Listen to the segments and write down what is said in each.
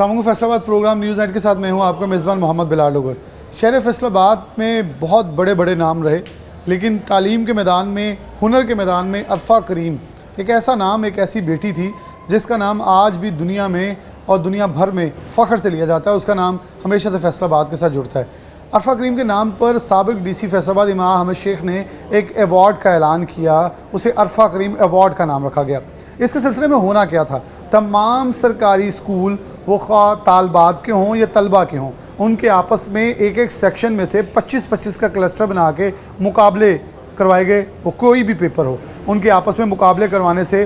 शाम Faisalabad programme news night के साथ मैं हूं आपका मेज़बान मोहम्मद बिलाल लोगर। शहर फैसलाबाद में बहुत बड़े बड़े नाम रहे, लेकिन तालीम के मैदान में, हुनर के मैदान में अरफा करीम एक ऐसा नाम, एक ऐसी बेटी थी जिसका नाम आज भी दुनिया में और दुनिया भर में फ़ख्र से लिया जाता है। उसका नाम हमेशा से फैसलाबाद के साथ जुड़ता है। अरफा करीम के नाम पर साबिक़ डीसी फैसलाबाद इमाम अहमद शेख ने एक अवार्ड का ऐलान किया, उसे अरफा करीम अवार्ड का नाम रखा गया। इसके सिलसिले में होना क्या था, तमाम सरकारी स्कूल वो ख्वा तालबात के हों या तलबा के हों, उनके आपस में एक एक सेक्शन में से 25-25 का क्लस्टर बना के मुकाबले करवाए गए। वो कोई भी पेपर हो, उनके आपस में मुकाबले करवाने से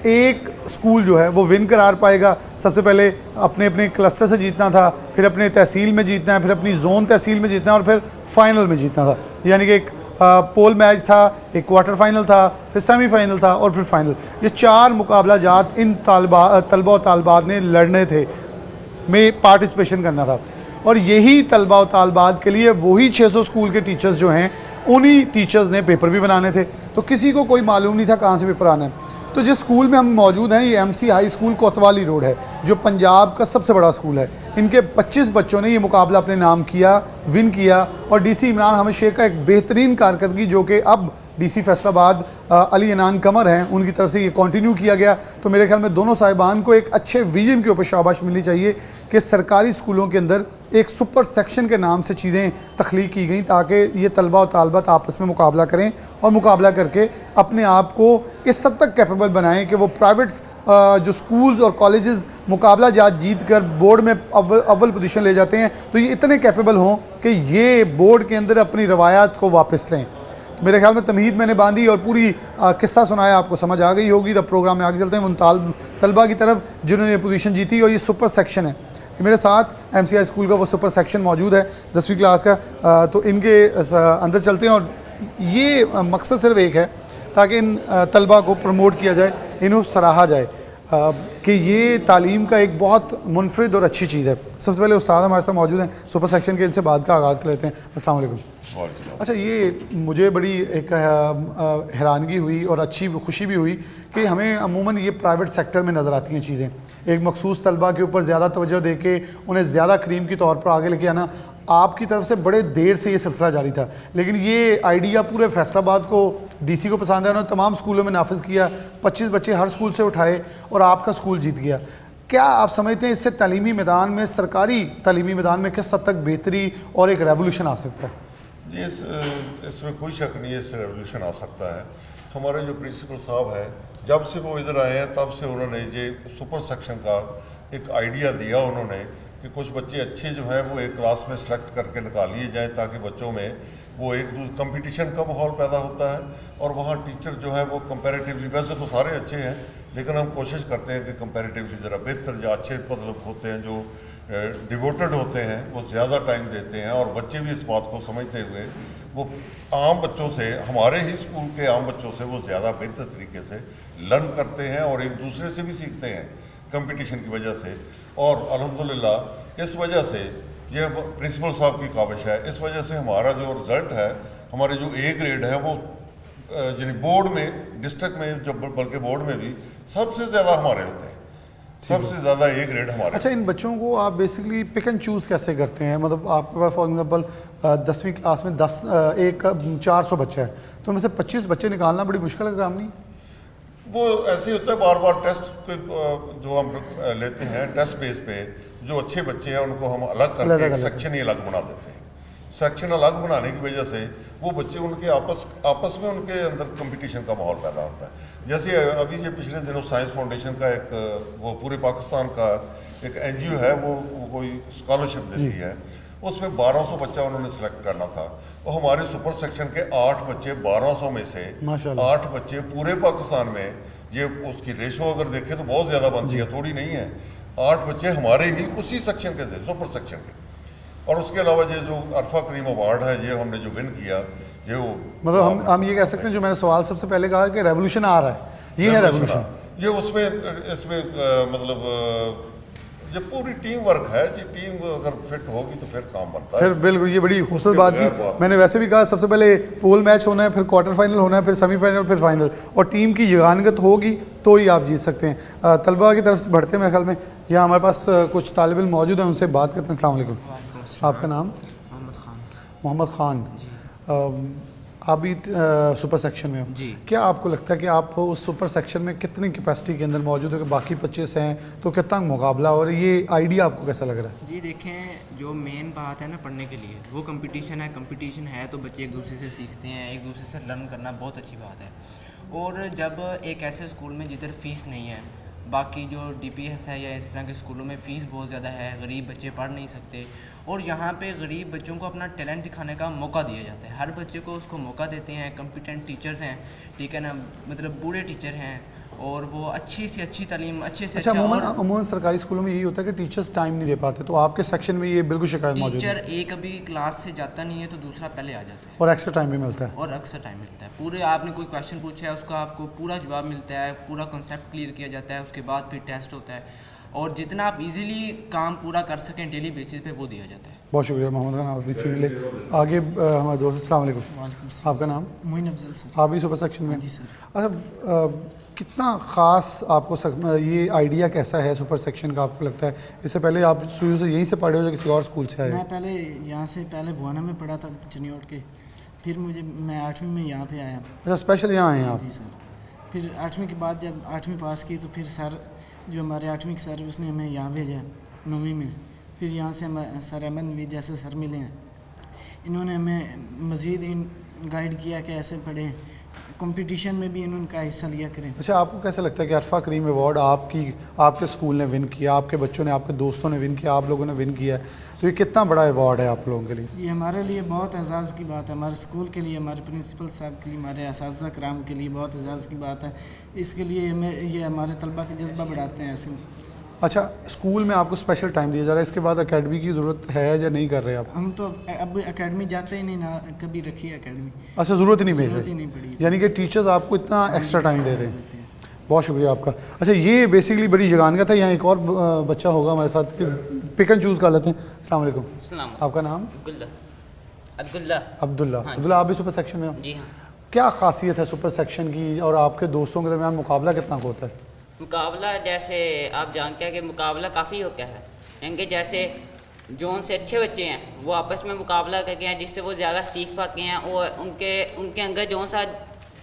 एक स्कूल जो है वो विन करार पाएगा। सबसे पहले अपने अपने क्लस्टर से जीतना था, फिर अपने तहसील में जीतना है, फिर अपनी जोन तहसील में जीतना है और फिर फाइनल में जीतना था। यानी कि एक पोल मैच था, एक क्वार्टर फाइनल था, फिर सेमीफाइनल था और फिर फाइनल। ये 4 मुकाबला जात इन तलबा और तालबात ने लड़ने थे, में पार्टिसिपेशन करना था। और यही तलबा और तालबात के लिए वही 600 स्कूल के टीचर्स जो हैं, उन्हीं टीचर्स ने पेपर भी बनाने थे। तो किसी को कोई मालूम नहीं था कहाँ से पेपर आना है। तो जिस स्कूल में हम मौजूद हैं, ये MC हाई स्कूल कोतवाली रोड है, जो पंजाब का सबसे बड़ा स्कूल है। इनके 25 बच्चों ने ये मुकाबला अपने नाम किया, विन किया और DC इमरान अहमद शेख का एक बेहतरीन कारकर्दगी, जो कि अब DC फैसलाबाद अली अनान कमर हैं, उनकी तरफ से ये कंटिन्यू किया गया। तो मेरे ख्याल में दोनों साहिबान को एक अच्छे विजन के ऊपर शाबाश मिलनी चाहिए कि सरकारी स्कूलों के अंदर एक सुपर सेक्शन के नाम से चीज़ें तख्लीक की गई, ताकि ये तलबा और तालबात आपस में मुकाबला करें और मुकाबला करके अपने आप को इस हद तक कैपेबल बनाएं कि वो प्राइवेट जो स्कूल्स और कॉलेजेस मुकाबला जीत कर बोर्ड में अव्वल पोजीशन ले जाते हैं, तो ये इतने कैपेबल हों कि ये बोर्ड के अंदर अपनी रवायात को वापस लें। तो मेरे ख्याल में तमहीद मैंने बांधी और पूरी किस्सा सुनाया, आपको समझ आ गई होगी। तब प्रोग्राम में आगे चलते हैं उन तलबा की तरफ जिन्होंने ये पोजीशन जीती। और ये सुपर सेक्शन है, मेरे साथ MCI स्कूल का वो सुपर सेक्शन मौजूद है 10वीं क्लास का। तो इनके अंदर चलते हैं और ये मकसद सिर्फ एक है, ताकि इन तलबा को प्रमोट किया जाए, इन्हें सराहा जाए कि ये तालीम का एक बहुत मुनफरिद और अच्छी चीज़ है। सबसे पहले उस्ताद हमारे साथ मौजूद हैं सुपर सेक्शन के, इनसे बात का आगाज़ कर लेते हैं। अस्सलाम वालेकुम। अच्छा, ये मुझे बड़ी एक हैरानगी हुई और अच्छी खुशी भी हुई कि हमें अमूमन ये प्राइवेट सेक्टर में नज़र आती हैं चीज़ें। एक मखसूस तलबा के ऊपर ज़्यादा तवज्जो दे के उन्हें ज़्यादा क्रीम के तौर पर आगे लेके आना, आपकी तरफ से बड़े देर से ये सिलसिला जारी था, लेकिन ये आइडिया पूरे फैसलाबाद को, DC को पसंद है। उन्होंने तमाम स्कूलों में नाफिज किया, 25 बच्चे हर स्कूल से उठाए और आपका स्कूल जीत गया। क्या आप समझते हैं इससे तालीमी मैदान में, सरकारी तालीमी मैदान में किस हद तक बेहतरी और एक रेवोल्यूशन आ सकता है? जी, इसमें कोई शक नहीं है, इससे रेवोल्यूशन आ सकता है। हमारे जो प्रिंसिपल साहब हैं, जब से वो इधर आए हैं तब से उन्होंने ये सुपर सेक्शन का एक आइडिया दिया उन्होंने कि कुछ बच्चे अच्छे जो हैं वो एक क्लास में सेलेक्ट करके निकाल लिए जाएँ, ताकि बच्चों में वो एक कंपटीशन का माहौल पैदा होता है। और वहाँ टीचर जो है वो कंपैरेटिवली, वैसे तो सारे अच्छे हैं, लेकिन हम कोशिश करते हैं कि कंपैरेटिवली ज़रा बेहतर जो अच्छे मतलब होते हैं, जो डिवोटेड होते हैं, वो ज़्यादा टाइम देते हैं। और बच्चे भी इस बात को समझते हुए वो आम बच्चों से, हमारे ही स्कूल के आम बच्चों से वो ज़्यादा बेहतर तरीके से लर्न करते हैं और एक दूसरे से भी सीखते हैं कंपटीशन की वजह से। और अल्हम्दुलिल्लाह इस वजह से ये प्रिंसिपल साहब की काविश है, इस वजह से हमारा जो रिज़ल्ट है, हमारे जो A ग्रेड है वो यानी बोर्ड में, डिस्ट्रिक्ट में, जो बल्कि बोर्ड में भी सबसे ज़्यादा हमारे होते हैं, सबसे ज़्यादा A ग्रेड हमारे। अच्छा, इन बच्चों को आप बेसिकली पिक एंड चूज़ कैसे करते हैं? मतलब आपके पास फॉर एग्जांपल 10वीं क्लास में 400 बच्चा है, तो उनमें से 25 बच्चे निकालना बड़ी मुश्किल का काम नहीं? वो ऐसे ही होता है, बार बार टेस्ट के जो हम लेते हैं, टेस्ट बेस पे जो अच्छे बच्चे हैं उनको हम अलग करके सेक्शन ही अलग बना देते हैं। सेक्शन अलग बनाने की वजह से वो बच्चे उनके आपस में उनके अंदर कंपटीशन का माहौल पैदा होता है। जैसे अभी ये पिछले दिनों साइंस फाउंडेशन का एक, वो पूरे पाकिस्तान का एक NGO है, वो कोई स्कॉलरशिप देती है, उसमें 1200 बच्चा उन्होंने सेलेक्ट करना था। और हमारे सुपर सेक्शन के 8 बच्चे, 1200 में से 8 बच्चे पूरे पाकिस्तान में, ये उसकी रेशो अगर देखें तो बहुत ज़्यादा बनती है, थोड़ी नहीं है। 8 बच्चे हमारे ही उसी सेक्शन के थे, सुपर सेक्शन के। और उसके अलावा ये जो अरफा करीम अवार्ड है, ये हमने जो विन किया, ये वो मतलब हम ये कह सकते हैं, जो मैंने सवाल सबसे पहले कहा कि रेवोल्यूशन आ रहा है, ये है रेवोल्यूशन। ये उसमें इसमें मतलब ये पूरी टीम वर्क है जी, टीम अगर फिट होगी तो फिर काम बनता है। फिर बिल्कुल ये बड़ी खूबसूरत बात बगैर की। बात। मैंने वैसे भी कहा सबसे पहले पोल मैच होना है, फिर क्वार्टर फाइनल होना है, फिर सेमीफाइनल, फिर फाइनल, और टीम की जगानगत होगी तो ही आप जीत सकते हैं। तलबा की तरफ से बढ़ते हैं मेरे ख्याल में। यहाँ हमारे पास कुछ तालिब इल्म मौजूद हैं, उनसे बात करते हैं। अस्सलाम वालेकुम। आपका नाम? मोहम्मद ख़ान। आप भी सुपर सेक्शन में हो जी। क्या आपको लगता है कि आप उस सुपर सेक्शन में कितनी कैपेसिटी के अंदर मौजूद हो कि बाकी 25 हैं तो कितना मुकाबला, और ये आइडिया आपको कैसा लग रहा है? जी देखें, जो मेन बात है ना पढ़ने के लिए, वो कंपटीशन है तो बच्चे एक दूसरे से सीखते हैं, एक दूसरे से लर्न करना बहुत अच्छी बात है। और जब एक ऐसे स्कूल में जिधर फ़ीस नहीं है, बाकी जो DPS है या इस तरह के स्कूलों में फ़ीस बहुत ज़्यादा है, गरीब बच्चे पढ़ नहीं सकते, और यहाँ पे गरीब बच्चों को अपना टैलेंट दिखाने का मौका दिया जाता है। हर बच्चे को उसको मौका देते हैं, कॉम्पिटेंट टीचर्स हैं, ठीक है ना, मतलब बूढ़े टीचर हैं, और वो अच्छी से अच्छी तालीम, अच्छे से अच्छा, और अमूमन सरकारी स्कूलों में यही होता है कि टीचर्स टाइम नहीं दे पाते, तो आपके सेक्शन में ये बिल्कुल शिकायत मौजूद टीचर है एक अभी क्लास से जाता नहीं है तो दूसरा पहले आ जाता है, और एक्स्ट्रा टाइम भी मिलता है। और अक्सर टाइम मिलता है। पूरे आपने कोई क्वेश्चन पूछा है उसका आपको पूरा जवाब मिलता है, पूरा कॉन्सेप्ट क्लियर किया जाता है, उसके बाद फिर टेस्ट होता है, और जितना आप इजीली काम पूरा कर सकें डेली बेसिस पे वो दिया जाता है। बहुत शुक्रिया मोहम्मद खान, आप अपनी सीट ले आगे। हमारे दोस्त, अस्सलाम वालेकुम। आपका नाम? मोइन अफजल सर। आप भी सुपर सेक्शन में? जी सर। अच्छा, कितना ख़ास आपको ये आइडिया कैसा है सुपर सेक्शन का आपको लगता है? इससे पहले आप शुरू से यहीं से पढ़े हो या किसी और स्कूल से आए? मैं पहले यहाँ से पहले भुआना में पढ़ा था चनियोट के, फिर मैं 8वीं में यहाँ पे आया। अच्छा, स्पेशल यहाँ आए हैं आप? जी सर। फिर 8वीं के बाद जब 8वीं पास की तो फिर सर जो हमारे 8वीं के सर उसने हमें यहाँ भेजा 9वीं में। फिर यहाँ से हमें सर अहमद नवीद जैसे सर मिले हैं, इन्होंने हमें मज़ीद गाइड किया कि ऐसे पढ़ें, कंपटीशन में भी इन्होंने का हिस्सा लिया करें। अच्छा, आपको कैसा लगता है कि अरफा करीम अवार्ड आपके स्कूल ने विन किया, आपके बच्चों ने, आपके दोस्तों ने विन किया, आप लोगों ने विन किया है, तो ये कितना बड़ा अवार्ड है आप लोगों के लिए? ये हमारे लिए बहुत एजाज़ की बात है, हमारे स्कूल के लिए, हमारे प्रिंसिपल साहब के लिए, हमारे असातिज़ा कराम के लिए बहुत एजाज़ की बात है। इसके लिए ये हमारे तलबा का जज्बा बढ़ाते हैं ऐसे। अच्छा, स्कूल में आपको स्पेशल टाइम दिया जा रहा है, इसके बाद एकेडमी की ज़रूरत है या नहीं कर रहे आप? हम तो अब एकेडमी जाते ही नहीं, ना कभी रखी एकेडमी, अच्छा, ज़रूरत ही नहीं मिल ज़रूरत ही रही, नहीं पड़ी। यानी कि टीचर्स आपको इतना एक्स्ट्रा टाइम दे रहे हैं। बहुत शुक्रिया आपका। अच्छा, ये बेसिकली बड़ी जगानगत है। यहाँ एक और बच्चा होगा हमारे साथ, पिक एंड चूज़ कर लेते हैं। अस्सलाम वालेकुम। आपका नाम? अब्दुल्ला। अब्दुल्ला, आप भी सुपर सेक्शन में हो? जी हाँ। क्या खासियत है सुपर सेक्शन की और आपके दोस्तों के दरमियान मुकाबला कितना होता है? मुकाबला जैसे आप जानते हैं कि मुकाबला काफ़ी होता है, क्योंकि जैसे जोन से अच्छे बच्चे हैं वो आपस में मुकाबला करके हैं, जिससे वो ज़्यादा सीख पाते हैं और उनके अंदर जोन सा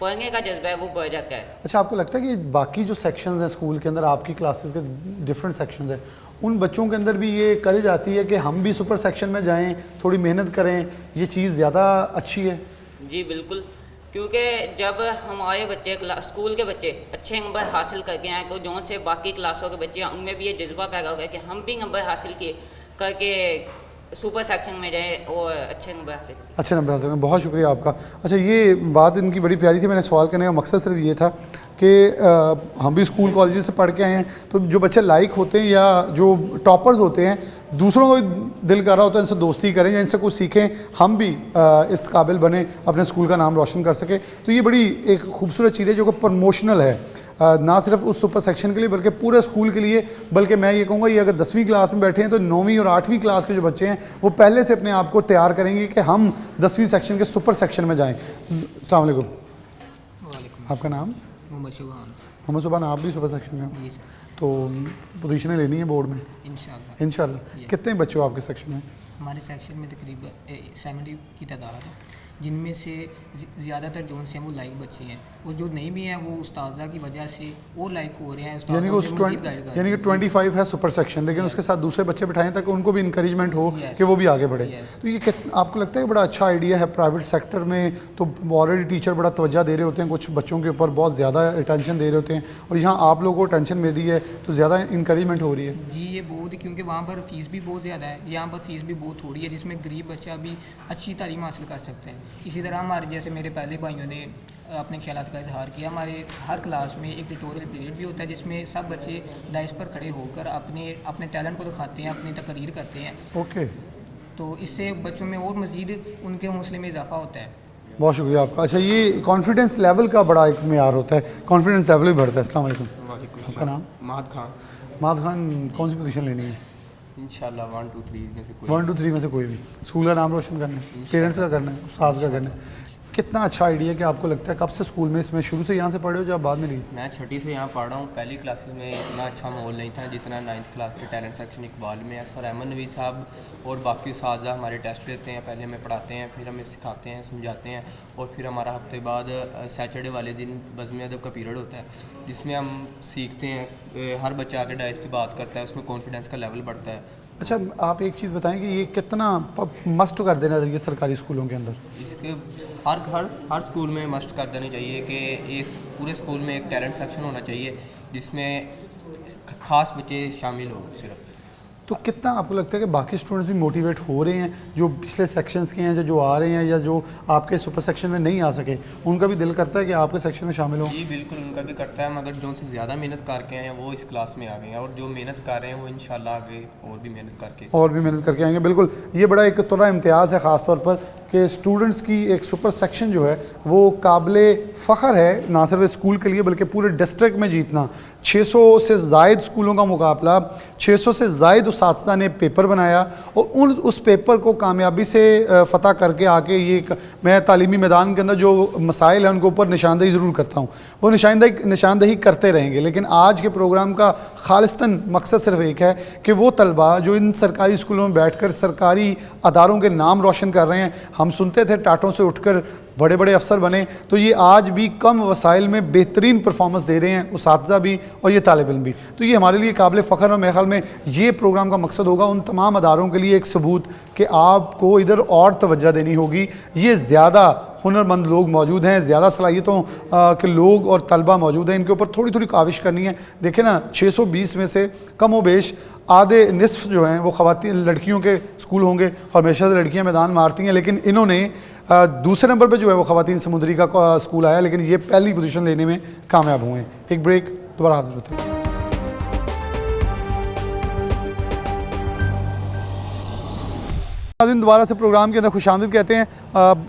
पढ़ने का जज्बा है वो बढ़ जाता है। अच्छा, आपको लगता है कि बाकी जो सेक्शंस हैं स्कूल के अंदर, आपकी क्लासेस के डिफरेंट सेक्शंस हैं, उन बच्चों के अंदर भी ये करी जाती है कि हम भी सुपर सेक्शन में जाएं, थोड़ी मेहनत करें, ये चीज़ ज़्यादा अच्छी है? जी बिल्कुल, क्योंकि जब हमारे बच्चे स्कूल के बच्चे अच्छे नंबर हासिल करके आए तो जोन से बाकी क्लासों के बच्चे उनमें भी ये जज्बा पैदा हो गया कि हम भी नंबर हासिल किए करके सुपर सेक्शन में जाए और अच्छे नंबर हासिल किए। अच्छे नंबर हासिल करें। बहुत शुक्रिया आपका। अच्छा, ये बात इनकी बड़ी प्यारी थी। मैंने सवाल करने का मकसद सिर्फ ये था कि हम भी स्कूल कॉलेज से पढ़ के आए हैं, तो जो बच्चे लाइक होते हैं या जो टॉपर्स होते हैं, दूसरों को भी दिल कर रहा होता है इनसे दोस्ती करें या इनसे कुछ सीखें, हम भी इस काबिल बने, अपने स्कूल का नाम रोशन कर सकें। तो ये बड़ी एक खूबसूरत चीज़ है जो कि प्रमोशनल है, ना सिर्फ उस सुपर सेक्शन के लिए बल्कि पूरे स्कूल के लिए। बल्कि मैं ये कहूँगा ये अगर 10वीं क्लास में बैठे हैं तो 9वीं और 8वीं क्लास के जो बच्चे हैं वो पहले से अपने आप को तैयार करेंगे कि हम 10वीं सेक्शन के सुपर सेक्शन में जाएँ। अस्सलाम वालेकुम। आपका नाम? मोहम्मद सुभान। आप भी सुपर सेक्शन में हो? तो पोजीशनें लेनी है बोर्ड में इंशाल्लाह। कितने बच्चे हो आपके सेक्शन में? हमारे सेक्शन में तकरीबन 70 की तादाद है, जिनमें से ज़्यादातर जोन से हैं वो लाइक बच्चे हैं, और जो नहीं भी हैं वो उस्तादा की वजह से और लाइक हो रहे हैं। यानी कि 25 है सुपर सेक्शन, लेकिन उसके साथ दूसरे बच्चे बिठाएं ताकि उनको भी इंकरेजमेंट हो कि वो भी आगे बढ़े। तो ये आपको लगता है बड़ा अच्छा आइडिया है? प्राइवेट सेक्टर में तो ऑलरेडी टीचर बड़ा तवज्जो दे रहे होते हैं, कुछ बच्चों के ऊपर बहुत ज़्यादा अटेंशन दे रहे होते हैं, और यहाँ आप लोगों को टेंशन मिल रही है तो ज़्यादा इंकरेजमेंट हो रही है। जी ये बहुत, क्योंकि वहाँ पर फ़ीस भी बहुत ज़्यादा है, यहाँ पर फ़ीस भी बहुत थोड़ी है, जिसमें गरीब बच्चा भी अच्छी तालीम हासिल कर सकते हैं। इसी तरह हमारे जैसे मेरे पहले भाइयों ने अपने ख्यालात का इजहार किया, हमारे हर क्लास में एक ट्यूटोरियल पीरियड भी होता है जिसमें सब बच्चे डाइस पर खड़े होकर अपने टैलेंट को दिखाते हैं, अपनी तकरीर करते हैं। ओके, तो इससे बच्चों में और मज़ीद उनके हौसले में इजाफा होता है। बहुत शुक्रिया आपका। अच्छा, ये कॉन्फिडेंस लेवल का बड़ा एक मेयार होता है, कॉन्फिडेंस लेवल भी बढ़ता है। अस्सलाम वालेकुम। आपका नाम? महद खान। माद खान कौन सी पोजीशन लेनी है? इंशाल्लाह 1 2 3 में से कोई 1 2 3 में से कोई भी। स्कूल का नाम रोशन करना है, पेरेंट्स का करना है, उस्ताद का करना है। कितना अच्छा आइडिया कि आपको लगता है कब से स्कूल में इसमें शुरू से यहाँ से पढ़े हो जब बाद में ली? मैं छठी से यहाँ पढ़ रहा हूँ। पहली क्लासेस में इतना अच्छा माहौल नहीं था जितना 9th क्लास के टैलेंट सेक्शन इकबाल में है। सर अहमद नबी साहब और बाकी उस्ताद हमारे टेस्ट लेते हैं, पहले हमें पढ़ाते हैं, फिर हमें सिखाते हैं, समझाते हैं, और फिर हमारा हफ्ते बाद सैटरडे वाले दिन बज़्म अदब का पीरियड होता है जिसमें हम सीखते हैं। हर बच्चा आके डाइस पे बात करता है, उसमें कॉन्फिडेंस का लेवल बढ़ता है। अच्छा, आप एक चीज़ बताएं कि ये कितना मस्ट कर देना चाहिए सरकारी स्कूलों के अंदर? इसके हर स्कूल में मस्ट कर देनी चाहिए कि इस पूरे स्कूल में एक टैलेंट सेक्शन होना चाहिए जिसमें ख़ास बच्चे शामिल हो सिर्फ। तो कितना आपको लगता है कि बाकी स्टूडेंट्स भी मोटिवेट हो रहे हैं जो पिछले सेक्शंस के हैं, जो आ रहे हैं या जो आपके सुपर सेक्शन में नहीं आ सके, उनका भी दिल करता है कि आपके सेक्शन में शामिल हो? जी बिल्कुल, उनका भी करता है, मगर जो उनसे ज़्यादा मेहनत करके आए हैं वो इस क्लास में आ गए हैं, और जो मेहनत कर रहे हैं वो इंशाल्लाह आगे और भी मेहनत करके आएंगे। बिल्कुल, ये बड़ा एक थोड़ा इम्तियाज़ है ख़ास तौर पर कि स्टूडेंट्स की एक सुपर सेक्शन जो है वो काबिले फ़ख्र है, ना सिर्फ स्कूल के लिए बल्कि पूरे डिस्ट्रिक्ट में जीतना। 600 से ज़ायद स्कूलों का मुकाबला, 600 से ज़ायद उस्तादा ने पेपर बनाया और उस पेपर को कामयाबी से फ़तह करके आके मैं तालीमी मैदान के अंदर जो मसाइल हैं उनके ऊपर निशानदेही ज़रूर करता हूँ, वो निशानदेही करते रहेंगे। लेकिन आज के प्रोग्राम का खालिस्तन मकसद सिर्फ एक है कि वो तलबा जो इन सरकारी स्कूलों में बैठ कर सरकारी अदारों के नाम रोशन कर रहे हैं, हम सुनते थे टाटों से उठकर बड़े बड़े अफसर बने, तो ये आज भी कम वसाइल में बेहतरीन परफॉर्मेंस दे रहे हैं, उस्तादा भी और ये तालिब इल्म भी। तो ये हमारे लिए काबिल फ़ख्र, और मेरे ख्याल में ये प्रोग्राम का मकसद होगा उन तमाम अदारों के लिए एक सबूत कि आपको इधर और तवज्जो देनी होगी। ये ज़्यादा हुनरमंद लोग मौजूद हैं, ज़्यादा सलाहियतों के लोग और तलबा मौजूद हैं, इनके ऊपर थोड़ी थोड़ी काविश करनी है। देखें ना, 620 में से कम व बेश आधे निसफ जो हैं वो ख़वातीन लड़कियों के स्कूल होंगे, और हमेशा से लड़कियाँ मैदान मारती हैं, लेकिन इन्होंने दूसरे नंबर पे जो है वो ख़वातीन समुद्री का स्कूल आया, लेकिन ये पहली पोजीशन लेने में कामयाब हुए हैं। एक ब्रेक, दोबारा हाजिर होते हैं। दोबारा से प्रोग्राम के अंदर खुशामदीद कहते हैं।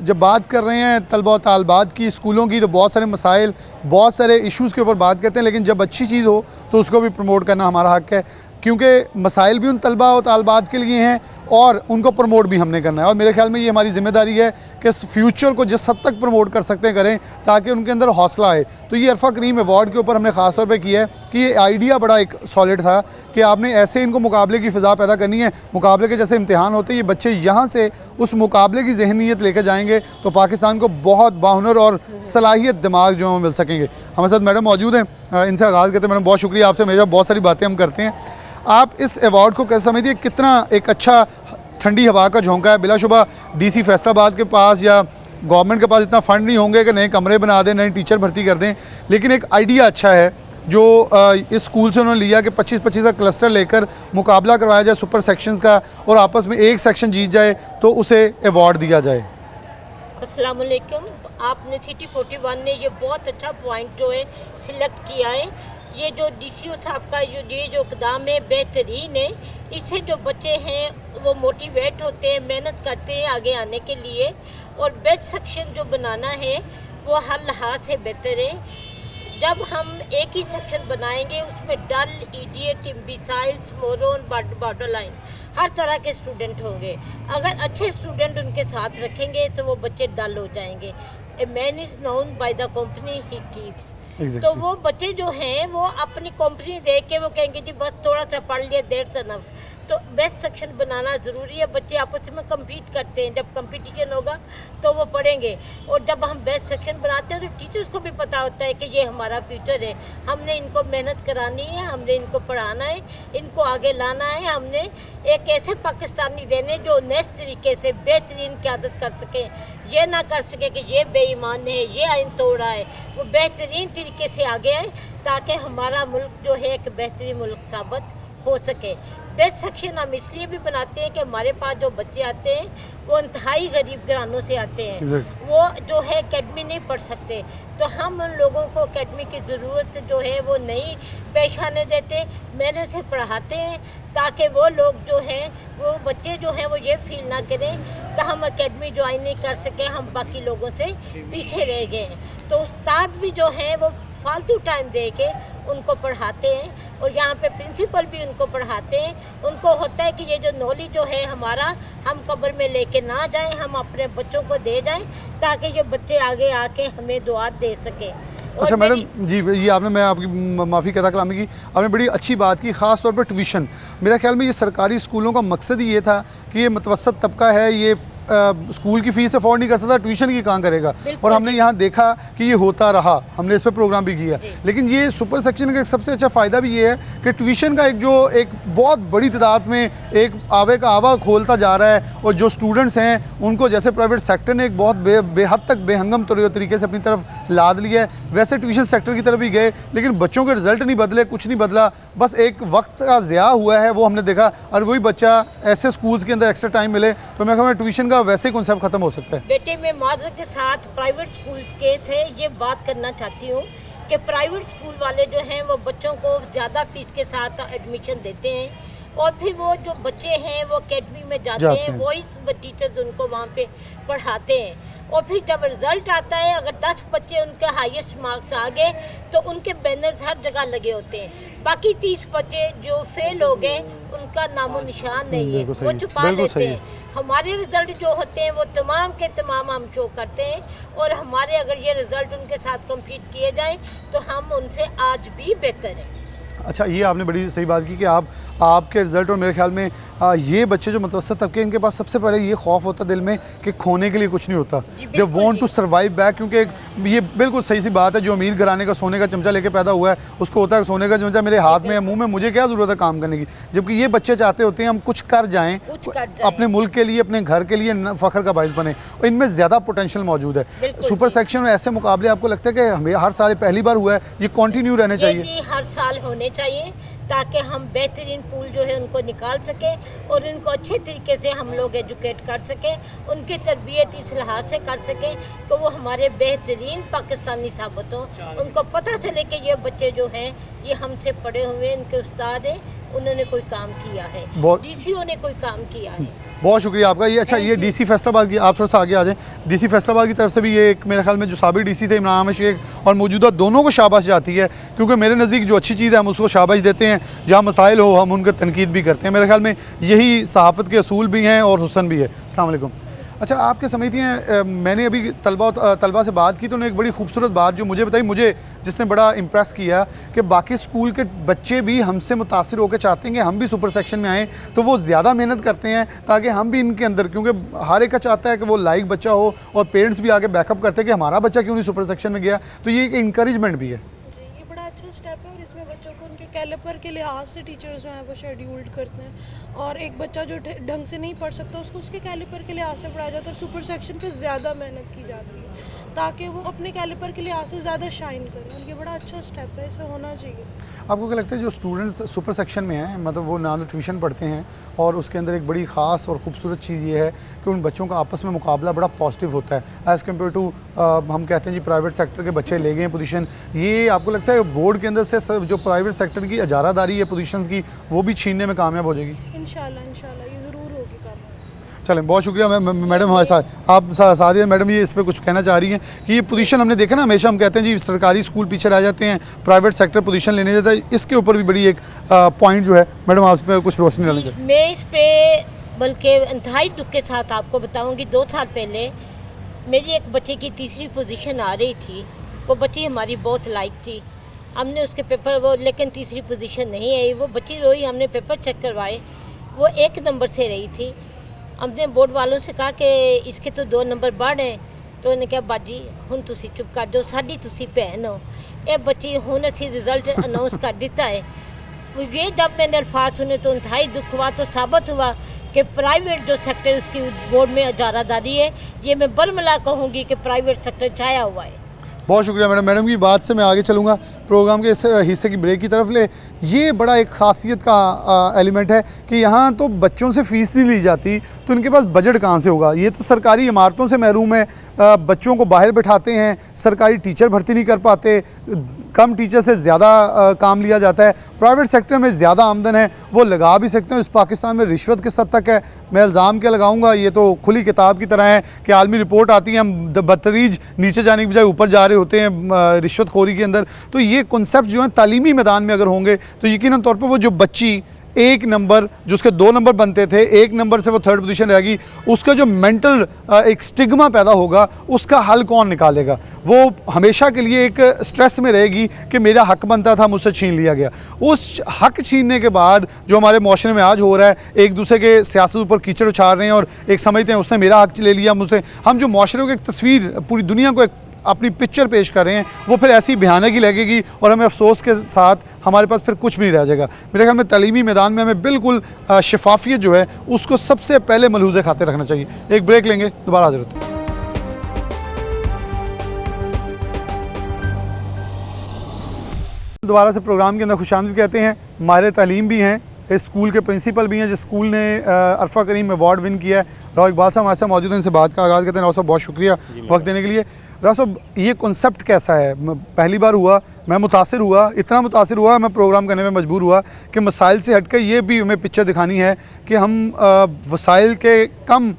जब बात कर रहे हैं तलबा और तालबात की स्कूलों की, तो बहुत सारे मसाइल, बहुत सारे इश्यूज़ के ऊपर बात करते हैं, लेकिन जब अच्छी चीज़ हो तो उसको भी प्रमोट करना हमारा हक़ है, क्योंकि मसाइल भी उन तलबा और तालबात के लिए हैं और उनको प्रमोट भी हमने करना है। और मेरे ख्याल में ये हमारी ज़िम्मेदारी है कि इस फ्यूचर को जिस हद तक प्रमोट कर सकते हैं करें, ताकि उनके अंदर हौसला आए। तो ये अरफा करीम अवार्ड के ऊपर हमने ख़ास तौर पे किया है कि ये आइडिया बड़ा एक सॉलिड था कि आपने ऐसे इनको मुकाबले की फ़िज़ा पैदा करनी है। मुकाबले के जैसे इम्तिहान होते हैं, ये बच्चे यहाँ से उस मुकाबले की ज़हनीत लेकर जाएंगे तो पाकिस्तान को बहुत बाहुनर और सलाहियत दिमाग जो मिल सकेंगे। हमारे साथ मैडम मौजूद हैं, इनसे आगाज़ करते हैं। मैडम, बहुत शुक्रिया, आपसे हमेशा बहुत सारी बातें हम करते हैं। आप इस अवार्ड को कैसे समझिए, कितना एक अच्छा ठंडी हवा का झोंका है? बिलाशुबा DC फैसलाबाद के पास या गवर्नमेंट के पास इतना फ़ंड नहीं होंगे कि नए कमरे बना दें, नए टीचर भर्ती कर दें, लेकिन एक आइडिया अच्छा है जो इस स्कूल से उन्होंने लिया कि 25-25 का क्लस्टर लेकर मुकाबला करवाया जाए सुपर सेक्शंस का, और आपस में एक सेक्शन जीत जाए तो उसे अवार्ड दिया जाए। अस्सलाम वालेकुम। आपने सिटी 41 ने ये बहुत अच्छा पॉइंट जो है सिलेक्ट किया है। ये जो DCO साहब का ये जो इक़दाम है बेहतरीन है। इससे जो बच्चे हैं वो मोटिवेट होते हैं, मेहनत करते हैं आगे आने के लिए, और बेस्ट सेक्शन जो बनाना है वो हर लिहाज से बेहतर है। जब हम एक ही सेक्शन बनाएंगे उसमें डल, इडियट, इम्बिसाइल्स, मोरन, बॉर्डर लाइन हर तरह के स्टूडेंट होंगे। अगर अच्छे स्टूडेंट उनके साथ रखेंगे तो वो बच्चे डल हो जाएंगे। A man is known by the company he keeps. तो वो बच्चे जो हैं वो अपनी कंपनी देख के वो कहेंगे जी बस थोड़ा सा पढ़ लिया, दैट्स इनफ। तो बेस्ट सेक्शन बनाना ज़रूरी है। बच्चे आपस में कम्पीट करते हैं, जब कंपटीशन होगा तो वो पढ़ेंगे, और जब हम बेस्ट सेक्शन बनाते हैं तो टीचर्स को भी पता होता है कि ये हमारा फ्यूचर है, हमने इनको मेहनत करानी है, हमने इनको पढ़ाना है, इनको आगे लाना है। हमने एक ऐसे पाकिस्तानी देने जो नेक्स्ट तरीके से बेहतरीन क़यादत कर सके, ये ना कर सके कि ये बेईमान है, ये आइन तोड़ रहा है। वो बेहतरीन तरीके से आगे आए ताकि हमारा मुल्क जो है एक बेहतरीन मुल्क साबित हो सके। बेस्ट सेक्शन हम इसलिए भी बनाते हैं कि हमारे पास जो बच्चे आते हैं वो इंतहाई गरीब घरानों से आते हैं, वो जो है अकेडमी नहीं पढ़ सकते, तो हम उन लोगों को अकेडमी की ज़रूरत जो है वो नहीं पेश आने देते, मेहनत से पढ़ाते हैं ताकि वो लोग जो हैं वो बच्चे जो हैं वो ये फील ना करें कि हम अकेडमी ज्वाइन नहीं कर सके, हम बाकी लोगों से पीछे रह गए हैं। तो उस्ताद भी जो हैं वो फालतू टाइम दे के उनको पढ़ाते हैं, और यहाँ पे प्रिंसिपल भी उनको पढ़ाते हैं। उनको होता है कि ये जो नॉलेज जो है हमारा, हम कब्र में लेके ना जाएं, हम अपने बच्चों को दे जाएं, ताकि ये बच्चे आगे आके हमें दुआ दे सकें। अच्छा मैडम जी, ये आपने, मैं आपकी माफ़ी कहता कलामी की, आपने बड़ी अच्छी बात की, ख़ास तौर पर ट्यूशन। मेरा ख्याल में ये सरकारी स्कूलों का मकसद ही ये था कि ये मतवसत तबका है, ये स्कूल की फ़ीस अफोर्ड नहीं कर सकता, ट्यूशन की कहाँ करेगा। और हमने यहाँ देखा कि ये होता रहा, हमने इस पर प्रोग्राम भी किया। लेकिन ये सुपर सेक्शन का एक सबसे अच्छा फ़ायदा भी ये है कि ट्यूशन का एक बहुत बड़ी तादाद में एक आवे का आवा खोलता जा रहा है, और जो स्टूडेंट्स हैं उनको जैसे प्राइवेट सेक्टर ने एक बहुत बेहद तक बेहंगम तरीके से अपनी तरफ लाद लिया है, वैसे ट्यूशन सेक्टर की तरफ भी गए, लेकिन बच्चों के रिजल्ट नहीं बदले, कुछ नहीं बदला, बस एक वक्त का ज़िया हुआ है वो हमने देखा। और वही बच्चा ऐसे स्कूल्स के अंदर एक्स्ट्रा टाइम मिले, तो मैं कहूँगा ट्यूशन वैसे कॉन्सेप्ट खत्म हो सकता है। बेटे, मैं माजर के साथ प्राइवेट स्कूल के थे ये बात करना चाहती हूँ कि प्राइवेट स्कूल वाले जो हैं वो बच्चों को ज़्यादा फीस के साथ एडमिशन देते हैं, और फिर वो जो बच्चे हैं वो अकेडमी में जाते हैं, वॉइस टीचर्स उनको वहाँ पे पढ़ाते हैं, और फिर जब रिज़ल्ट आता है अगर 10 बच्चे उनके हाईएस्ट मार्क्स आ गए तो उनके बैनर्स हर जगह लगे होते हैं, बाकी 30 बच्चे जो फेल हो गए उनका नामो निशान नहीं है, वो छुपा लेते हैं। हमारे रिज़ल्ट जो होते हैं वो तमाम के तमाम हम शो करते हैं, और हमारे अगर ये रिज़ल्ट उनके साथ कंप्लीट किए जाएं तो हम उनसे आज भी बेहतर हैं। अच्छा, ये आपने बड़ी सही बात की कि आपके रिज़ल्ट, और मेरे ख्याल में ये बच्चे जो मतवसत तबके, इनके पास सबसे पहले ये खौफ होता दिल में कि खोने के लिए कुछ नहीं होता, they want to survive back. क्योंकि ये बिल्कुल सही सी बात है, जो अमीर घराने का सोने का चमचा लेके पैदा हुआ है उसको होता है सोने का चमचा मेरे हाथ में है, मुंह में, मुझे क्या ज़रूरत है काम करने की। जबकि ये बच्चे चाहते होते हैं हम कुछ कर जाएँ, अपने मुल्क के लिए, अपने घर के लिए फ़ख्र का बाइस बने, और इनमें ज़्यादा पोटेंशियल मौजूद है। सुपर सेक्शन में ऐसे मुकाबले आपको लगता है कि हमें हर साल पहली बार हुआ है, ये कंटिन्यू रहने चाहिए? जी, हर साल होने चाहिए, ताकि हम बेहतरीन पूल जो है उनको निकाल सकें और इनको अच्छे तरीके से हम लोग एजुकेट कर सकें, उनकी तरबियत इस लिहाज से कर सकें कि वो हमारे बेहतरीन पाकिस्तानी साबित हों, उनको पता चले कि ये बच्चे जो हैं ये हमसे पढ़े हुए, इनके उस्ताद हैं, उन्होंने कोई काम किया है, डीसीओ ने कोई काम किया है। बहुत शुक्रिया आपका। ये अच्छा, ये डीसी फैसलाबाद की, आप थोड़ा सा आगे आ जाएं, डीसी फैसलाबाद की तरफ से भी ये एक मेरे ख्याल में जो साबिक डीसी थे इमरान अहमद शेख और मौजूदा, दोनों को शाबाश जाती है, क्योंकि मेरे नज़दीक जो अच्छी चीज़ है हम उसको शाबाश देते हैं, जहाँ मसाइल हो हम उनके तनकीद भी करते हैं। मेरे ख्याल में यही सहाफ़त के असूल भी हैं और हुस्न भी है। अस्सलाम वालेकुम। अच्छा, आपके समिति हैं, मैंने अभी तलबा से बात की तो उन्होंने एक बड़ी खूबसूरत बात जो मुझे बताई, मुझे जिसने बड़ा इम्प्रेस किया, कि बाकी स्कूल के बच्चे भी हमसे मुतासिर होकर चाहते हैं कि हम भी सुपर सेक्शन में आएँ, तो वो ज़्यादा मेहनत करते हैं ताकि हम भी इनके अंदर, क्योंकि हर एक का चाहता है कि वो लाइक बच्चा हो, और पेरेंट्स भी आगे बैकअप करते हैं कि हमारा बच्चा क्यों नहीं सुपर सेक्शन में गया, तो ये एक इंकरेजमेंट भी है। ये बड़ा अच्छा स्टेप है, और इसमें बच्चों को उनके कैलिपर के लिहाज से टीचर्स जो हैं वो शेड्यूल्ड करते हैं, और एक बच्चा जो ढंग से नहीं पढ़ सकता उसको उसके कैलिपर के लिहाज से पढ़ाया जाता है, और सुपर सेक्शन पे ज़्यादा मेहनत की जाती है ताकि वो अपने कैलिपर के लिहाज से ज़्यादा शाइन करें, और ये बड़ा अच्छा स्टेप है, इसे होना चाहिए। आपको क्या लगता है जो स्टूडेंट्स सुपर सेक्शन में हैं, मतलब वो ना तो ट्यूशन पढ़ते हैं, और उसके अंदर एक बड़ी ख़ास और ख़ूबसूरत चीज़ ये है कि उन बच्चों का आपस में मुकाबला बड़ा पॉजिटिव होता है एज़ कम्पेयर टू, हम कहते हैं जी प्राइवेट सेक्टर के बच्चे ले गए हैं पोजीशन, ये आपको लगता है बोर्ड के अंदर से जो प्राइवेट सेक्टर की इजारादारी है पोजीशंस की, वो भी छीनने में कामयाब हो जाएगी? इंशाल्लाह ये ज़रूर होगी कामयाब। चलें, बहुत शुक्रिया मैडम हमारे साथ, आप सादिया मैडम ये इस पर कुछ कहना चाह रही हैं कि ये पोजीशन हमने देखा ना, हमेशा हम कहते हैं जी सरकारी स्कूल पीछे रह जाते हैं, प्राइवेट सेक्टर पोजीशन लेने जाता है, इसके ऊपर भी बड़ी एक पॉइंट जो है मैडम आप इस पर कुछ रोशनी डालनी चाहिए। मैं इस पर बल्कि इंतहाई दुख के साथ आपको बताऊँगी, 2 साल पहले मेरी एक बच्चे की तीसरी पोजीशन आ रही थी, वो बच्ची हमारी बहुत लाइक थी, हमने उसके पेपर वो, लेकिन तीसरी पोजीशन नहीं आई, वो बच्ची रोई, हमने पेपर चेक करवाए, वो 1 नंबर से रही थी। हमने बोर्ड वालों से कहा कि इसके तो 2 नंबर बढ़ हैं, तो उन्होंने कहा बाजी हुण तुसी चुप कर दो, साडी तुसी भैन हो, ये बच्ची हुण असी रिजल्ट अनाउंस कर दिता है। ये जब मैंने अल्फाज सुने तो इंतहाई दुख हुआ, तो साबित हुआ कि प्राइवेट जो सेक्टर उसकी बोर्ड में इजारादारी है, ये मैं बरमला कहूँगी कि प्राइवेट सेक्टर छाया हुआ है। बहुत शुक्रिया मैडम की बात से मैं आगे चलूँगा प्रोग्राम के इस हिस्से की ब्रेक की तरफ ले। ये बड़ा एक खासियत का एलिमेंट है कि यहाँ तो बच्चों से फ़ीस नहीं ली जाती, तो इनके पास बजट कहाँ से होगा? ये तो सरकारी इमारतों से महरूम है, बच्चों को बाहर बैठाते हैं, सरकारी टीचर भर्ती नहीं कर पाते, कम टीचर से ज़्यादा काम लिया जाता है, प्राइवेट सेक्टर में ज़्यादा आमदन है, वो लगा भी सकते हैं। इस पाकिस्तान में रिश्वत किस हद तक है, मैं इल्ज़ाम क्या लगाऊंगा, ये तो खुली किताब की तरह है कि आलमी रिपोर्ट आती है, हम बदतरीज नीचे जाने की बजाय ऊपर जा रहे वाले होते हैं रिश्वतखोरी के अंदर, तो ये कॉन्सेप्ट जो है तालीमी मैदान में अगर होंगे तो यकीनन तौर पर वो जो बच्ची 1 नंबर जो उसके 2 नंबर बनते थे, 1 नंबर से वो 3rd पोजीशन रहेगी, उसका जो मेंटल एक स्टिग्मा पैदा होगा उसका हल कौन निकालेगा? वो हमेशा के लिए एक स्ट्रेस में रहेगी कि मेरा हक बनता था, मुझसे छीन लिया गया। उस हक छीनने के बाद जो हमारे माशरे में आज हो रहा है, एक दूसरे के सियासत ऊपर कीचड़ उछाल रहे हैं और एक समझते हैं उसने मेरा हक ले लिया मुझसे, हम जो माशरे को एक तस्वीर पूरी दुनिया को एक अपनी पिक्चर पेश कर रहे हैं, वो फिर ऐसी भयानक ही लगेगी और हमें अफसोस के साथ हमारे पास फिर कुछ भी नहीं रह जाएगा। मेरे ख्याल में तालीमी मैदान में हमें बिल्कुल शफाफियत जो है उसको सबसे पहले मलहूज़े खाते रखना चाहिए। एक ब्रेक लेंगे, दोबारा हाजिर होते हैं। दोबारा से प्रोग्राम के अंदर खुशामदीद कहते हैं। माहिर तालीम भी हैं, इस स्कूल के प्रिंसिपल भी हैं जिस स्कूल ने अरफा करीम अवार्ड विन किया है। राव इकबाल साहब हमारे साथ मौजूद हैं, इनसे बात का आगाज़ करते हैं। राव साहब बहुत शुक्रिया वक्त देने के लिए। राव साहब ये कॉन्सेप्ट कैसा है? पहली बार हुआ, मैं मुतासिर हुआ, इतना मुतासिर हुआ मैं प्रोग्राम करने में मजबूर हुआ कि मसाइल से हटकर ये भी हमें पिक्चर दिखानी है कि हम वसाइल के कम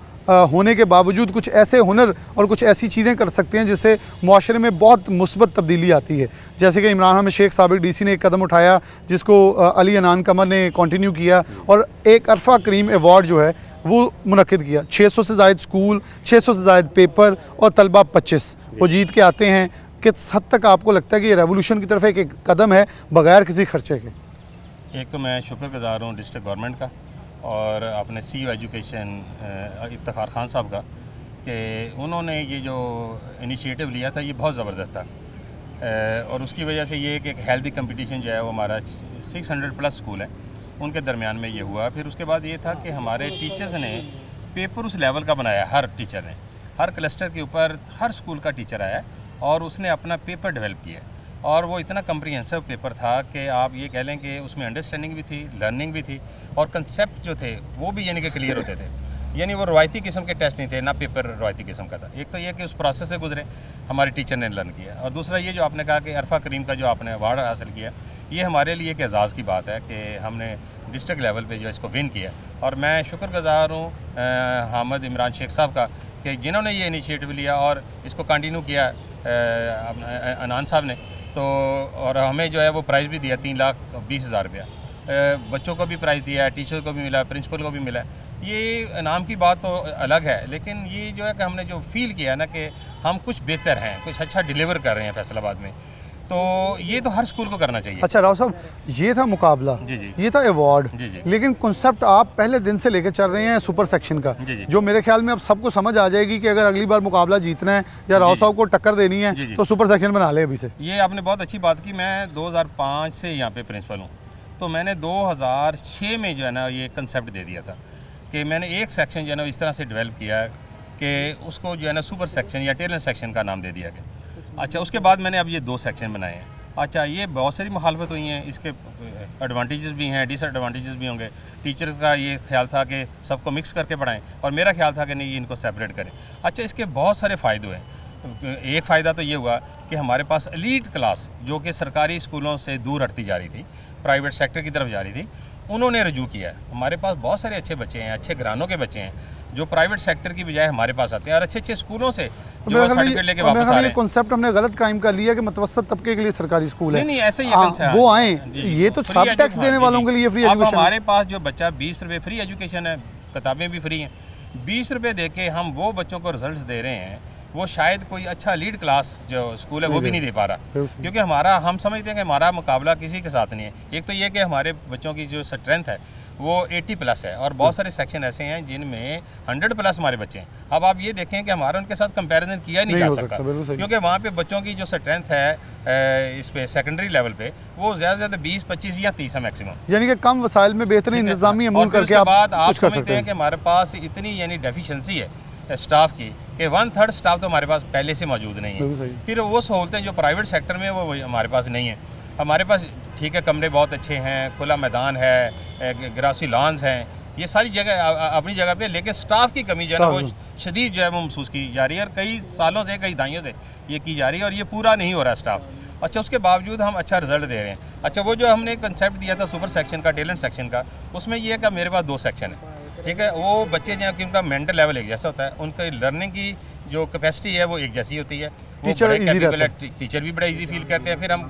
होने के बावजूद कुछ ऐसे हुनर और कुछ ऐसी चीज़ें कर सकते हैं जिससे मुआशरे में बहुत मुस्बत तब्दीली आती है। जैसे कि इमरान अहमद शेख साबिक डीसी ने एक कदम उठाया जिसको अली अनान कमर ने कंटिन्यू किया और एक अरफा करीम अवार्ड जो है वो मुनक्किद किया। 600 से ज़ायद स्कूल, 600 से ज़ायद पेपर और तलबा 25 वो जीत के आते हैं। किस हद तक आपको लगता है कि ये रेवोल्यूशन की तरफ एक कदम है बग़ैर किसी खर्चे के? एक तो मैं शुक्रगुज़ार हूँ डिस्ट्रिक्ट गवर्नमेंट का और अपने CEO एजुकेशन इफ्तिखार खान साहब का कि उन्होंने ये जो इनिशिएटिव लिया था ये बहुत ज़बरदस्त था और उसकी वजह से ये कि एक हेल्दी कंपटीशन जो है वो हमारा 600+ स्कूल है उनके दरमियान में ये हुआ। फिर उसके बाद ये था कि हमारे टीचर्स ने पेपर उस लेवल का बनाया, हर टीचर ने, हर क्लस्टर के ऊपर हर स्कूल का टीचर आया और उसने अपना पेपर डेवलप किया और वो इतना कम्प्रीहेंसिव पेपर था कि आप ये कह लें कि उसमें अंडरस्टैंडिंग भी थी, लर्निंग भी थी और कंसेप्ट जो थे वो भी यानी कि क्लियर होते थे। यानी वो रवायती किस्म के टेस्ट नहीं थे, ना पेपर रवायती किस्म का था। एक तो ये कि उस प्रोसेस से गुजरे हमारे टीचर ने लर्न किया और दूसरा ये जो आपने कहा कि अरफा करीम का जो आपने अवार्ड हासिल किया, ये हमारे लिए एक एजाज़ की बात है कि हमने डिस्ट्रिक्ट लेवल पे जो इसको विन किया और मैं शुक्रगुज़ार हूँ हामिद इमरान शेख साहब का कि जिन्होंने ये इनिशिएटिव लिया और इसको कंटिन्यू किया अनान साहब ने। तो और हमें जो है वो प्राइज़ भी दिया 3,20,000 रुपया, बच्चों को भी प्राइज़ दिया, टीचर को भी मिला, प्रिंसिपल को भी मिला। ये इनाम की बात तो अलग है, लेकिन ये जो है कि हमने जो फील किया ना कि हम कुछ बेहतर हैं, कुछ अच्छा डिलीवर कर रहे हैं फैसलाबाद में, तो ये तो हर स्कूल को करना चाहिए। अच्छा राव साहब, ये था मुकाबला, जी जी, ये था अवार्ड, जी जी, लेकिन कॉन्सेप्ट आप पहले दिन से लेकर चल रहे हैं सुपर सेक्शन का, जी जी, जो मेरे ख्याल में अब सबको समझ आ जाएगी कि अगर अगली बार मुकाबला जीतना है या राव साहब को टक्कर देनी है तो सुपर सेक्शन बना ले अभी से। ये आपने बहुत अच्छी बात की। मैं 2005 से यहाँ पे प्रिंसिपल हूँ, तो मैंने 2006 में जो है ना ये कंसेप्ट दे दिया था कि मैंने एक सेक्शन जो है ना इस तरह से डेवलप किया कि उसको जो है ना सुपर सेक्शन या टेलर सेक्शन का नाम दे दिया गया। अच्छा, उसके बाद मैंने अब ये 2 सेक्शन बनाए हैं। अच्छा, ये बहुत सारी मुखालफत हुई हैं, इसके एडवांटेजेस भी हैं, डिसएडवांटेजेस भी होंगे। टीचर का ये ख्याल था कि सबको मिक्स करके पढ़ाएं और मेरा ख्याल था कि नहीं, ये इनको सेपरेट करें। अच्छा, इसके बहुत सारे फ़ायदे हुए। एक फ़ायदा तो ये हुआ कि हमारे पास एलीट क्लास जो कि सरकारी स्कूलों से दूर हटती जा रही थी, प्राइवेट सेक्टर की तरफ जा रही थी, उन्होंने रजू किया है। हमारे पास बहुत सारे अच्छे बच्चे हैं, अच्छे घरानों के बच्चे हैं जो प्राइवेट सेक्टर की बजाय हमारे पास आते हैं और अच्छे अच्छे स्कूलों से जो सर्टिफिकेट लेके वापस आ रहे हैं। कॉन्सेप्ट हमने गलत कायम कर लिया कि मुतवसत तबके के लिए सरकारी स्कूल है। नहीं, ऐसे ही वो आए, ये तो सब टैक्स देने वालों के लिए फ्री एजुकेशन। हमारे पास जो बच्चा 20 रुपये फ्री एजुकेशन है, किताबें भी फ्री हैं। 20 रुपये दे के हम वो बच्चों को रिजल्ट दे रहे हैं, वो शायद कोई अच्छा लीड क्लास जो स्कूल है वो भी नहीं दे पा रहा, क्योंकि हम समझते हैं कि हमारा मुकाबला किसी के साथ नहीं है। एक तो ये कि हमारे बच्चों की जो स्ट्रेंथ है वो 80+ है और बहुत सारे सेक्शन ऐसे हैं जिनमें 100+ हमारे बच्चे हैं। अब आप ये देखें कि हमारा उनके साथ कंपैरिजन किया नहीं जा सकता, क्योंकि वहाँ पे बच्चों की जो स्ट्रेंथ है इस पे सेकेंडरी लेवल पे वो ज़्यादा से ज़्यादा 20, 25 या 30 है मैक्सिमम। यानी कि कम वसाइल में बेहतरीन इंतजामी अमूल करके आप समझते हैं कि हमारे पास इतनी यानी डेफिशिएंसी है स्टाफ की कि 1/3 स्टाफ तो हमारे पास पहले से मौजूद नहीं है। फिर वो सहूलतें जो प्राइवेट सेक्टर में वो हमारे पास नहीं है। हमारे पास ठीक है, कमरे बहुत अच्छे हैं, खुला मैदान है, ग्रासी लॉन्स हैं, ये सारी जगह अपनी जगह पे, लेकिन स्टाफ की कमी जो है ना वो शदीद जो है वो महसूस की जा रही है और कई सालों से, कई दहाइयों से ये की जा रही है और ये पूरा नहीं हो रहा स्टाफ। अच्छा, उसके बावजूद हम अच्छा रिजल्ट दे रहे हैं। अच्छा, वो जो हमने कंसेप्ट दिया था सुपर सेक्शन का, टैलेंट सेक्शन का, उसमें ये है कि मेरे पास 2 सेक्शन है। ठीक है। वो बच्चे जो उनका मेंटल लेवल एक जैसा होता है, उनका लर्निंग की जो कैपेसिटी है वो एक जैसी होती है, टीचर इजी रहता है, टीचर भी बड़ा इजी फील करते हैं। फिर हम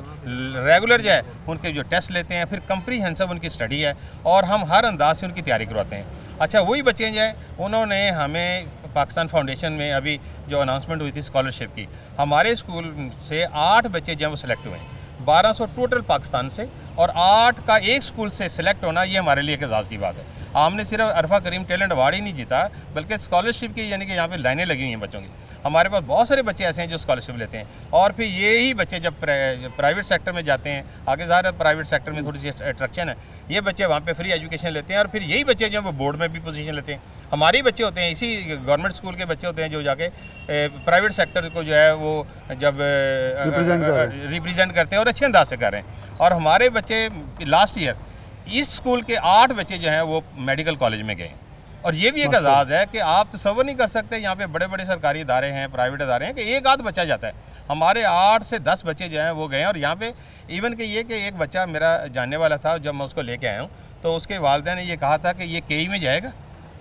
रेगुलर जो है उनके जो टेस्ट लेते हैं, फिर कंप्रीहेंसिव उनकी स्टडी है और हम हर अंदाज से उनकी तैयारी करवाते हैं। अच्छा, वही बच्चे जो है उन्होंने हमें पाकिस्तान फाउंडेशन में अभी जो अनाउंसमेंट हुई थी स्कॉलरशिप की, हमारे स्कूल से 8 बच्चे जो हैं वो सिलेक्ट हुए हैं, 1200 टोटल पाकिस्तान से, और 8 का एक स्कूल से सिलेक्ट होना ये हमारे लिए एक एजाज़ की बात है। हमने सिर्फ अरफा करीम टैलेंट अवार्ड ही नहीं जीता, बल्कि स्कॉलरशिप की यानी कि यहाँ पे लाइनें लगी हुई हैं बच्चों की। हमारे पास बहुत सारे बच्चे ऐसे हैं जो स्कॉलरशिप लेते हैं, और फिर यही बच्चे जब प्राइवेट सेक्टर में जाते हैं, आगे ज़ाहिर है प्राइवेट सेक्टर में थोड़ी सी अट्रैक्शन है, ये बच्चे वहाँ पे फ्री एजुकेशन लेते हैं, और फिर यही बच्चे जो हैं वो बोर्ड में भी पोजीशन लेते हैं। हमारे ही बच्चे होते हैं, इसी गवर्नमेंट स्कूल के बच्चे होते हैं जो जाके प्राइवेट सेक्टर को जो है वो जब रिप्रेजेंट करते हैं और अच्छे अंदाज से कर रहे हैं। और हमारे बच्चे लास्ट ईयर इस स्कूल के 8 बच्चे जो हैं वो मेडिकल कॉलेज में गए, और ये भी एक एजाज़ है कि आप तसव्वुर नहीं कर सकते, यहाँ पे बड़े बड़े सरकारी इदारे हैं, प्राइवेट इदारे हैं, कि एक आध बच्चा जाता है। हमारे 8 से 10 बच्चे जो हैं वो गए, और यहाँ पे इवन कि ये कि एक बच्चा मेरा जानने वाला था, जब मैं उसको लेके आया हूँ तो उसके वालिदैन ने ये कहा था कि ये केई में जाएगा,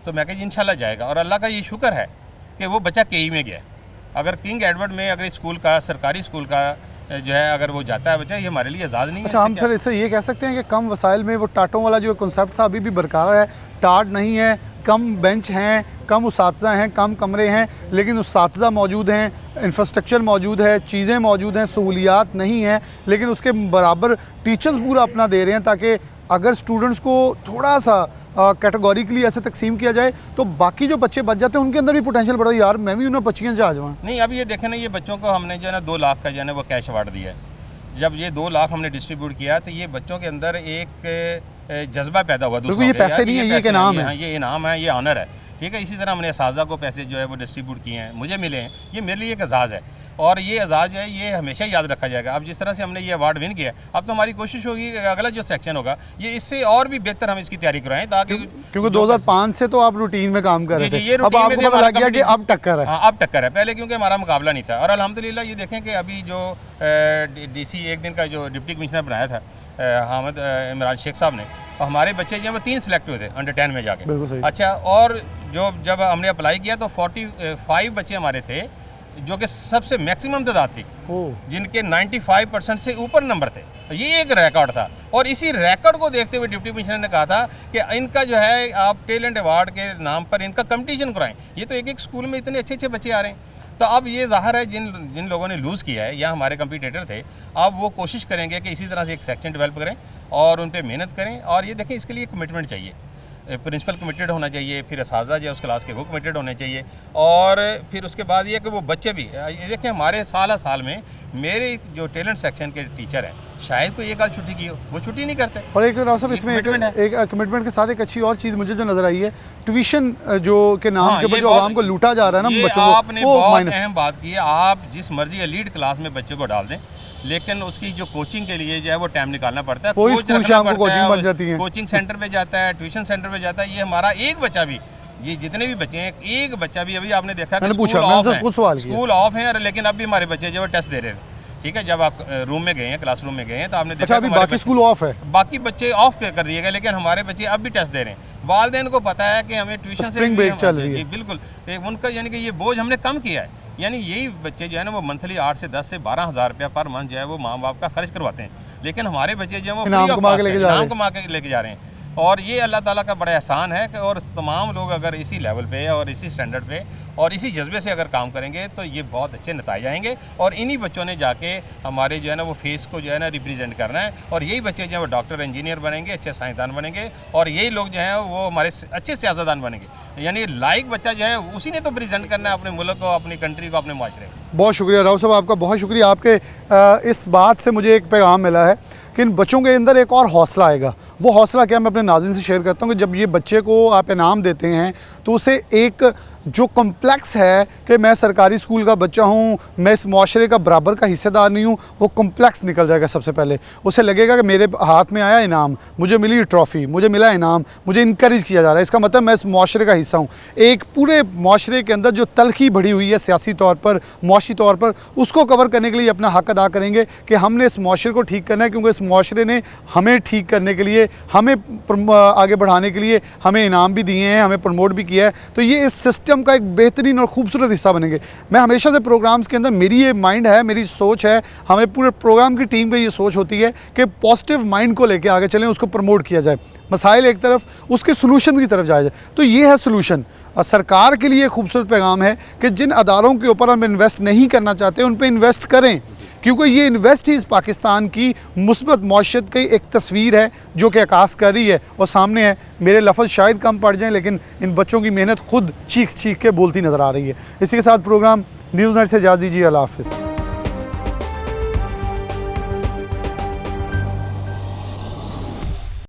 तो मैं कहा इंशाल्लाह जाएगा, और अल्लाह का ये शुक्र है कि वो बच्चा केई में गया। अगर किंग एडवर्ड में अगर स्कूल का, सरकारी स्कूल का जो है अगर वो जाता है बच्चा, ये हमारे लिए एजाज़ नहीं है। अच्छा, हम फिर इससे ये कह सकते हैं कि कम वसाइल में वो टाटों वाला जो कॉन्सेप्ट था अभी भी बरकरार है, टाट नहीं है, कम बेंच हैं, कम उसातिज़ा हैं, कम कमरे हैं, लेकिन उसातिज़ा मौजूद हैं, इंफ्रास्ट्रक्चर मौजूद है, चीज़ें मौजूद हैं, सहूलियात नहीं हैं, लेकिन उसके बराबर टीचर्स पूरा अपना दे रहे हैं, ताकि अगर स्टूडेंट्स को थोड़ा सा कैटेगोरिकली ऐसे तकसीम किया जाए तो बाकी जो बच्चे बच जाते हैं उनके अंदर भी पोटेंशियल बढ़ा, यार मैं भी उन्हें बच्चियाँ जा जाऊँ। नहीं, अब ये देखें ना, ये बच्चों को हमने जो है ना 2 लाख का जो है ना वो कैश अवार्ड दिया है। जब ये 2 लाख हमने डिस्ट्रीब्यूट किया तो ये बच्चों के अंदर एक जज्बा पैदा हुआ। ये पैसे नहीं है, ये एक इनाम है, ये इनाम है, ये ऑनर है, ठीक है। इसी तरह हमने असातिज़ा को पैसे जो है वो डिस्ट्रीब्यूट किए हैं, मुझे मिले हैं, ये मेरे लिए एक एजाज़ है, और ये एजाज़ जो है ये हमेशा याद रखा जाएगा। अब जिस तरह से हमने ये अवार्ड विन किया, अब तो हमारी कोशिश होगी कि अगला जो सेक्शन होगा ये इससे और भी बेहतर हम इसकी तैयारी कराएं, ताकि क्योंकि 2005 से तो आप रूटीन में काम कर रहे थे, अब आपको पता लग गया कि अब टक्कर है। हाँ, अब टक्कर है, पहले क्योंकि हमारा मुकाबला नहीं था। और अल्हम्दुलिल्लाह ये देखें कि अभी जो DC एक दिन का जो डिप्टी कमिश्नर बनाया था हामिद इमरान शेख साहब ने, और हमारे बच्चे जो हैं वो 3 सिलेक्ट हुए थे अंडर 10 में जाके। अच्छा, और जब हमने अप्लाई किया तो 45 बच्चे हमारे थे जो कि सबसे मैक्सिमम तादाद थी, जिनके 95% से ऊपर नंबर थे। ये एक रिकॉर्ड था, और इसी रिकॉर्ड को देखते हुए डिप्टी कमिश्नर ने कहा था कि इनका जो है आप टैलेंट अवार्ड के नाम पर इनका कंपटीशन कराएं। ये तो एक स्कूल में इतने अच्छे अच्छे बच्चे आ रहे हैं, तो अब ये ज़ाहिर है जिन लोगों ने लूज़ किया है या हमारे कंपटीटर थे, अब वो कोशिश करेंगे कि इसी तरह से एक सेक्शन डेवलप करें और उन पर मेहनत करें। और ये देखें, इसके लिए कमिटमेंट चाहिए, प्रिंसिपल कमिटेड होना चाहिए, फिर असातिज़ा जो है उस क्लास के वो कमिटेड होने चाहिए, और फिर उसके बाद ये कि वो बच्चे भी ये देखें, हमारे साल में मेरे जो टैलेंट सेक्शन के टीचर हैं, शायद कोई एक आध छुट्टी की हो, वो छुट्टी नहीं करते। और एक राव साहब इसमें एक कमिटमेंट के साथ एक अच्छी और चीज़ मुझे जो नज़र आई है, ट्यूशन जो के नाम के ऊपर जो आवाम को लूटा जा रहा है ना बच्चों को, आपने बहुत अहम बात की है। आप जिस मर्जी एलीट क्लास में बच्चे को डाल दें, लेकिन उसकी जो कोचिंग के लिए जो है वो टाइम निकालना पड़ता है। कोई स्कूल शाम को कोचिंग बन जाती है, कोचिंग सेंटर पे जाता है, ट्यूशन सेंटर पे जाता है। ये हमारा एक बच्चा भी, ये जितने भी बच्चे हैं, एक बच्चा भी अभी आपने देखा कि स्कूल ऑफ है, लेकिन अब भी हमारे बच्चे जो है टेस्ट दे रहे हैं, ठीक है। जब आप रूम में गए हैं, क्लासरूम में गए हैं, तो आपने देखा अभी बाकी स्कूल ऑफ है, बाकी बच्चे ऑफ कर दिए गए, लेकिन हमारे बच्चे अब भी टेस्ट दे रहे हैं। वालिदैन को पता है कि हमें ट्यूशन से ब्रेक चल रही है, बिल्कुल उनका यानी कि ये बोझ हमने कम किया है। यानी यही बच्चे जो है ना वो मंथली 8 से 10 से 12 हज़ार रुपया पर मंथ जो है वो माँ बाप का खर्च करवाते हैं, लेकिन हमारे बच्चे जो है वो इनाम कमा के लेके जा रहे हैं। और ये अल्लाह ताला का बड़ा एहसान है कि और तमाम लोग अगर इसी लेवल पे और इसी स्टैंडर्ड पे और इसी जज्बे से अगर काम करेंगे तो ये बहुत अच्छे नतीजे आएंगे। और इन्हीं बच्चों ने जाके हमारे जो है ना वो फेस को जो है ना रिप्रेजेंट करना है, और यही बच्चे जो है वो डॉक्टर इंजीनियर बनेंगे, अच्छे साइंसदान बनेंगे, और यही लोग जो हैं वो हमारे अच्छे सियासतदान बनेंगे। यानी लाइक बच्चा जो है उसी ने तो प्रेजेंट करना है अपने मुल्क को, अपनी कंट्री को, अपने माशरे को। बहुत शुक्रिया राव साहब, आपका बहुत शुक्रिया। आपके इस बात से मुझे एक पैगाम मिला है कि इन बच्चों के अंदर एक और हौसला आएगा। वो हौसला क्या, मैं अपने नाज़रीन से शेयर करता हूँ कि जब ये बच्चे को आप इनाम देते हैं तो उसे एक जो कॉम्प्लेक्स है कि मैं सरकारी स्कूल का बच्चा हूँ, मैं इस माशरे का बराबर का हिस्सेदार नहीं हूँ, वो कॉम्प्लेक्स निकल जाएगा। सबसे पहले उसे लगेगा कि मेरे हाथ में आया इनाम, मुझे मिली ट्रॉफ़ी, मुझे मिला इनाम, मुझे इनकरेज किया जा रहा है, इसका मतलब मैं इस माशरे का हिस्सा हूँ। एक पूरे माशरे के अंदर जो तलखी बढ़ी हुई है सियासी तौर पर, मुआशी तौर पर, उसको कवर करने के लिए अपना हक अदा करेंगे कि हमने इस माशरे को ठीक करना है, क्योंकि इस माशरे ने हमें ठीक करने के लिए लिए, हमें आगे बढ़ाने के लिए हमें इनाम भी दिए हैं, हमें प्रमोट भी किया है। तो ये इस सिस्टम का एक बेहतरीन और ख़ूबसूरत हिस्सा बनेंगे। मैं हमेशा से प्रोग्राम्स के अंदर, मेरी ये माइंड है, मेरी सोच है, हमें पूरे प्रोग्राम की टीम का ये सोच होती है कि पॉजिटिव माइंड को लेके आगे चलें, उसको प्रमोट किया जाए, मसाइल एक तरफ, उसके सलूशन की तरफ जाया जाए। तो ये है सलूशन। सरकार के लिए खूबसूरत पैगाम है कि जिन अदारों के ऊपर हम इन्वेस्ट नहीं करना चाहते उन पे इन्वेस्ट करें, क्योंकि ये इन्वेस्ट ही इस पाकिस्तान की मुस्बत मौशत की एक तस्वीर है जो कि आकाश कर रही है और सामने है। मेरे लफ्ज़ शायद कम पड़ जाएं, लेकिन इन बच्चों की मेहनत खुद चीख के बोलती नज़र आ रही है। इसी के साथ प्रोग्राम न्यूज़ नाइट से इजाज़त दीजिए। अल्लाह हाफ़िज़।